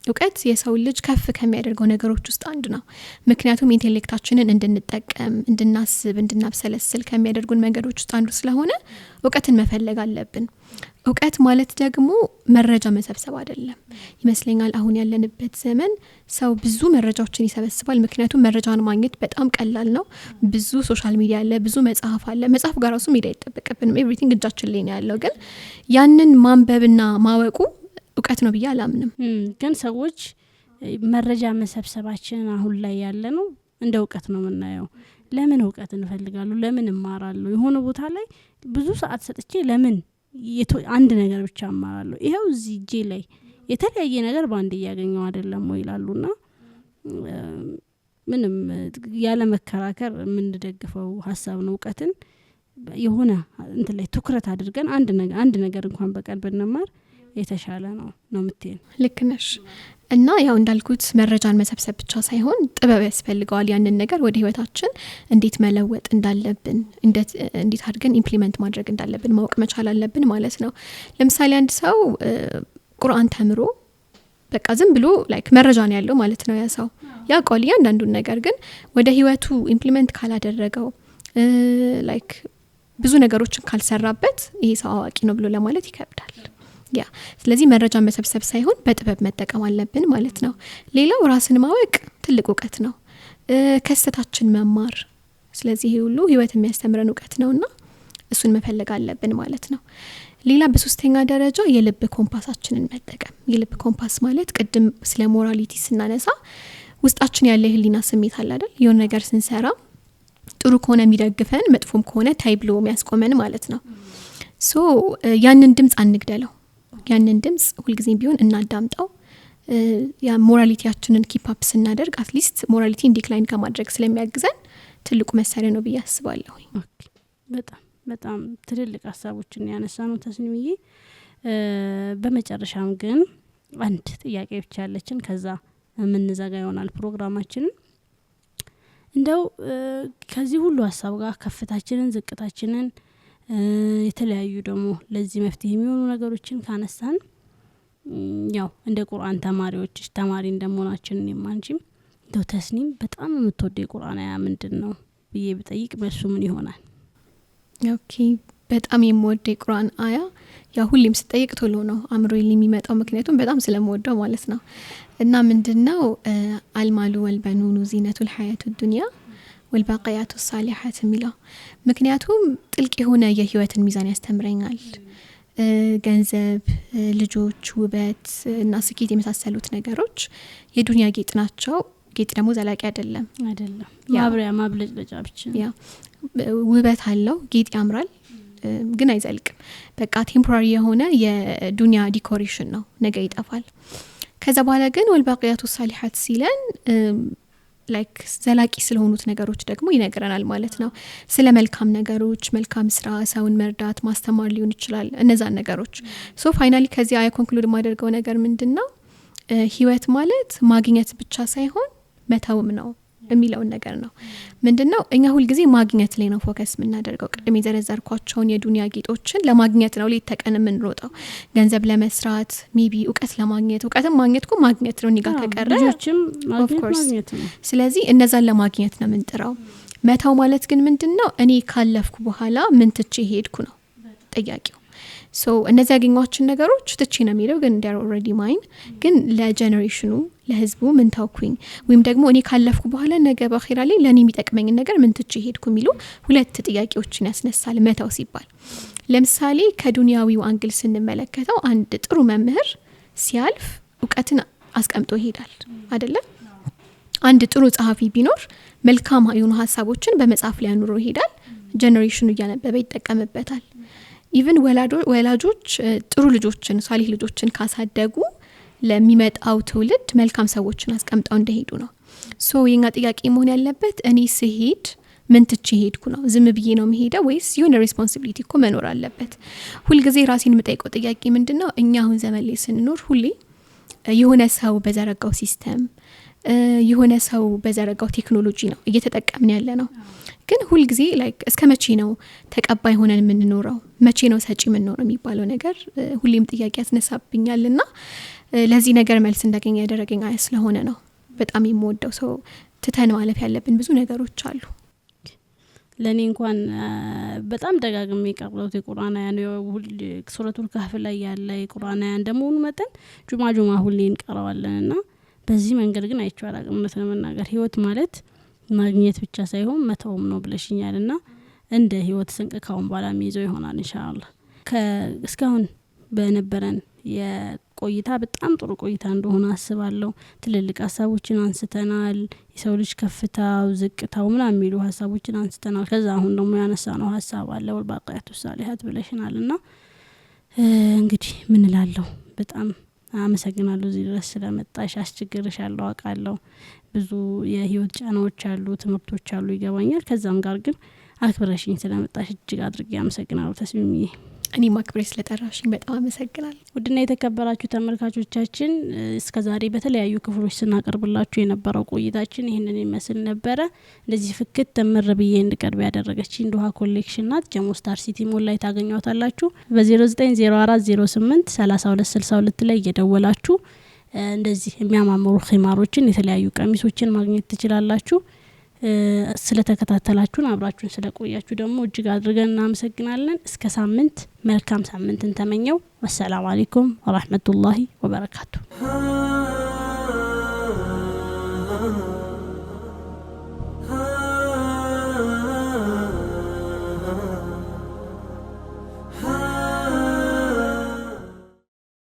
እውቀት የሰው ልጅ ከፍ ከሚያደርገው ነገሮች ውስጥ አንዱ ነው። ምክንያቱም ኢንቴሌክታችንን እንድንጠቀም፣ እንድናስብ፣ እንድናብሰለስል ከሚያደርጉን መንገዶች ውስጥ አንዱ ስለሆነ እውቀትን መፈለግ አለብን። እውቀት ማለት ደግሞ መረጃ መሰብሰብ አይደለም ይመስለኛል። አሁን ያለንበት ዘመን ሰው ብዙ መረጃዎችን ይሰበስባል። ምክንያቱም መረጃን ማግኘት በጣም ቀላል ነው። ብዙ ሶሻል ሚዲያ አለ፣ ብዙ መጽሐፍ አለ። መጽሐፍ ጋር ራሱ ሜዳ አይጠበቅብንም። ኤቭሪቲንግ እጃችን ላይ ነው ያለው። ግን ያንን ማንበብና ማወቁ እውቀት ነው ብዬ አላምንም። ግን ሰዎች መረጃ መሰብሰባችን አሁን ላይ ያለ ነው እንደ እውቀት ነው የምናየው። ለምን እውቀት እንፈልጋለን? ለምን እማራለሁ? የሆነ ቦታ ላይ ብዙ ሰዓት ሰጥቼ ለምን አንድ ነገር ብቻ አማራለሁ? ይሄው እዚህ እጄ ላይ የተለያየ ነገር ባንድ ያገኘው አይደለም ወይ ይላሉና ምንም ያለ መከራከር የምንደግፈው ሐሳብ ነው። እውቀትን የሆነ እንትን ላይ ትኩረት አድርገን አንድ ነገር እንኳን በቀን ብንማር የተሻለ ነው የምትይኝ። ልክ ነሽ። እና ያው እንዳልኩት መረጃን መሰብሰብ ብቻ ሳይሆን ጥበብ ያስፈልገዋል። ያንን ነገር ወደ ህይወታችን እንዴት መለወጥ እንዳለብን፣ እንዴት አድርገን ኢምፕሊመንት ማድረግ እንዳለብን ማወቅ መቻል አለብን ማለት ነው። ለምሳሌ አንድ ሰው ቁርአን ተምሮ በቃ ዝም ብሎ ላይክ መረጃ ነው ያለው ማለት ነው። ያ ሰው ያውቃል እያንዳንዱን ነገር፣ ግን ወደ ህይወቱ ኢምፕሊመንት ካላደረገው ላይክ ብዙ ነገሮችን ካልሰራበት ይሄ ሰው አዋቂ ነው ብሎ ለማለት ይከብዳል። ያ ስለዚህ መረጃ መሰብሰብ ሳይሆን በጥበብ መጠቀም አለብን ማለት ነው። ሌላው ራስን ማወቅ ትልቅ እውቀት ነው። ከስተታችን መማር ስለዚህ ሁሉ ህይወት የሚያስተምረን እውቀት ነውና እሱን መፈለግ አለብን ማለት ነው። ሌላ በሶስተኛ ደረጃ የልብ ኮምፓሳችንን መጠቀም። የልብ ኮምፓስ ማለት ቅድም ስለ ሞራሊቲ ስናነሳ ውስጣችን ያለ ህሊና ስሜት አለ አይደል? የሆነ ነገር ስንሰራ ጥሩ ከሆነ የሚደግፈን መጥፎም ከሆነ ታይ ብሎ የሚያስቆመን ማለት ነው። ሶ ያንን ድምጽ አንግደለው። ያንን ድምጽ ሁልጊዜም ቢሆን እናዳምጠው። ያ ሞራሊቲያችንን ኪፕ አፕ ስናደርግ አትሊስት ሞራሊቲን ዲክላይን ከማድረግ ስለሚያግዘን ትልቁ መሳሪያ ነው ብዬ አስባለሁ። በጣም ትልልቅ ሀሳቦችን ያነሳነው ተስኒምዬ። በመጨረሻም ግን አንድ ጥያቄ ብቻ ያለችን ከዛ የምንዘጋ ይሆናል ፕሮግራማችንን። እንደው ከዚህ ሁሉ ሀሳብ ጋር ከፍታችንን ዝቅታችንን የተለያዩ ደግሞ ለዚህ መፍትሄ የሚሆኑ ነገሮችን ካነሳን ያው እንደ ቁርአን ተማሪዎች ተማሪ እንደመሆናችን የማንችም እንደው ተስኒም በጣም የምትወደው የቁርአን አያ ምንድነው ብዬ ብጠይቅ መልሱ ምን ይሆናል? ኦኬ በጣም የምወደው የቁርአን አያ ያው ሁሌም ስጠይቅ ቶሎ ነው አእምሮዬ የሚመጣው ምክንያቱም በጣም ስለምወደው ማለት ነው። እና ምንድነው አልማሉ ወልበኑኑ ዚነቱል ሐያቱ ዱንያ ወልባቂያቱ ሷሊሐት የሚለው ምክንያቱም ጥልቅ የሆነ የህይወትን ሚዛን ያስተምረኛል። ገንዘብ፣ ልጆች፣ ውበት እና ስኬት የመሳሰሉት ነገሮች የዱንያ ጌጥ ናቸው። ጌጥ ደግሞ ዘላቂ አይደለም። ማብሪያ ማብለጭለጫ ብቻ ያ ውበት አለው፣ ጌጥ ያምራል ግን አይዘልቅም። በቃ ቴምፖራሪ የሆነ የዱንያ ዲኮሬሽን ነው፣ ነገ ይጠፋል። ከዛ በኋላ ግን ወልባቂያቱ ሷሊሐት ሲለን ላይክ ዘላቂ ስለሆኑት ነገሮች ደግሞ ይነግረናል ማለት ነው። ስለ መልካም ነገሮች፣ መልካም ስራ፣ ሰውን መርዳት፣ ማስተማር ሊሆን ይችላል እነዛን ነገሮች። ሶ ፋይናሊ ከዚህ አያ ኮንክሉድ ማደርገው ነገር ምንድነው ህይወት ማለት ማግኘት ብቻ ሳይሆን መተውም ነው የሚለውን ነገር ነው። ምንድነው እኛ ሁሉ ጊዜ ማግኘት ላይ ነው ፎከስ የምናደርገው። ቅድም የዘረዘርኳቸውን የዱንያ ጌጦችን ለማግኘት ነው ሌት ተቀን የምንሮጠው። ገንዘብ ለመስራት ሜቢ እውቀት ለማግኘት እውቀትም ማግኘት እኮ ማግኘት ነው ኒጋ ከቀረ ልጆችም ማግኘት ነው። ስለዚህ እነዛን ለማግኘት ነው የምንጥራው። መተው ማለት ግን ምንድነው እኔ ካለፍኩ በኋላ ምን ትቼ ሄድኩ ነው ጥያቄው። ሶ እነዚህ ያገኟችን ነገሮች ትቼ ነው የሚለው ግን they are already mine ግን ለጀነሬሽኑ ለህዝቡ ምን ታውኩኝ ወይም ደግሞ እኔ ካለፍኩ በኋላ ነገ በአኺራ ላይ ለኔ የሚጠቅመኝ ነገር ምን ትቼ ሄድኩ የሚሉ ሁለት ጥያቄዎችን ያስነሳል መተው ሲባል። ለምሳሌ ከዱንያዊው አንግል ስንመለከተው አንድ ጥሩ መምህር ሲያልፍ እውቀትን አስቀምጦ ይሄዳል አይደለ? አንድ ጥሩ ጸሐፊ ቢኖር መልካም የሆኑ ሐሳቦችን በመጽሐፍ ላይ አኑሮ ይሄዳል። ጀነሬሽኑ እያነበበ ይጠቀምበታል። ኢቭን ወላጆች ጥሩ ልጆችን ሷሊህ ልጆችን ካሳደጉ ለሚመጣው ትውልድ መልካም ሰዎችን አስቀምጠው እንደሄዱ ነው። ሶ የኛ ጥያቄ መሆን ያለበት እኔ ስሄድ ምን ትቼ ሄድኩ ነው? ዝም ብዬ ነው መሄደው ወይስ የሆነ ሪስፖንሲቢሊቲ እኮ መኖር አለበት? ሁሉ ጊዜ ራሴን የምጠይቀው ጥያቄ ምንድነው እኛ አሁን ዘመን ላይ ስንኖር ሁሌ የሆነ ሰው በዘረጋው ሲስተም የሆነ ሰው በዘረጋው ቴክኖሎጂ ነው እየተጠቀምን ያለ ነው። ግን ሁሉ ጊዜ ላይክ እስከ መቼ ነው ተቀባይ ሆነን የምንኖረው? መቼ ነው ሰጪ የምንኖረው የሚባለው ነገር ሁሌም ጥያቄ ያስነሳብኛልና ለዚህ ነገር መልስ እንዳገኝ ያደረገኝ አያ ስለሆነ ነው በጣም የምወደው። ሰው ትተን ማለፍ ያለብን ብዙ ነገሮች አሉ። ለኔ እንኳን በጣም ደጋግሜ የቀረውት የቁርአን አያ ነው። ሱረቱል ካህፍ ላይ ያለ የቁርአን አያ እንደመሆኑ መጠን ጁማ ሁሌ እንቀራዋለንና በዚህ መንገድ ግን አይቼው አላውቅም። እውነት ለመናገር ህይወት ማለት ማግኘት ብቻ ሳይሆን መተውም ነው ብለሽኛልና እንደ ህይወት ስንቅ ካሁን በኋላ የሚይዘው ይሆናል ኢንሻአላህ። እስካሁን በነበረን የቆይታ በጣም ጥሩ ቆይታ እንደሆነ አስባለሁ። ትልልቅ ሀሳቦችን አንስተናል። የሰው ልጅ ከፍታው ዝቅታው ምናምን የሚሉ ሀሳቦችን አንስተናል። ከዛ አሁን ደግሞ ያነሳነው ሀሳብ አለ ወልባቂያቱ ሷሊሐት ብለሽናልና እንግዲህ ምን እላለሁ በጣም አመሰግናለሁ እዚህ ድረስ ስለመጣሽ። አስቸግርሻለሁ አውቃለሁ። ብዙ የህይወት ጫናዎች አሉ፣ ትምህርቶች አሉ ይገባኛል። ከዛም ጋር ግን አክብረሽኝ ስለመጣሽ እጅግ አድርጌ አመሰግናለሁ ተስሚምዬ። እኔ ማክብሬ ስለጠራሽኝ በጣም አመሰግናለሁ። ውድና የተከበራችሁ ተመልካቾቻችን እስከዛሬ በተለያዩ ክፍሎች ስናቀርብላችሁ የነበረው ቆይታችን ይህንን ይመስል ነበረ። እንደዚህ ፍክት ተመረብዬ እንድቀርብ ያደረገችኝ ዱሃ ኮሌክሽን ናት። ጀሞ ስታር ሲቲ ሞል ላይ ታገኙታላችሁ። በ090408 3262 ላይ እየደወላችሁ እንደዚህ የሚያማምሩ ኺማሮችን የተለያዩ ቀሚሶችን ማግኘት ትችላላችሁ። ስለተከታተላችሁን አብራችሁን ስለቆያችሁ ደግሞ እጅግ አድርገን እናመሰግናለን። እስከ ሳምንት መልካም ሳምንትን ተመኘው። ወሰላሙ አለይኩም ወራህመቱላሂ ወበረካቱ።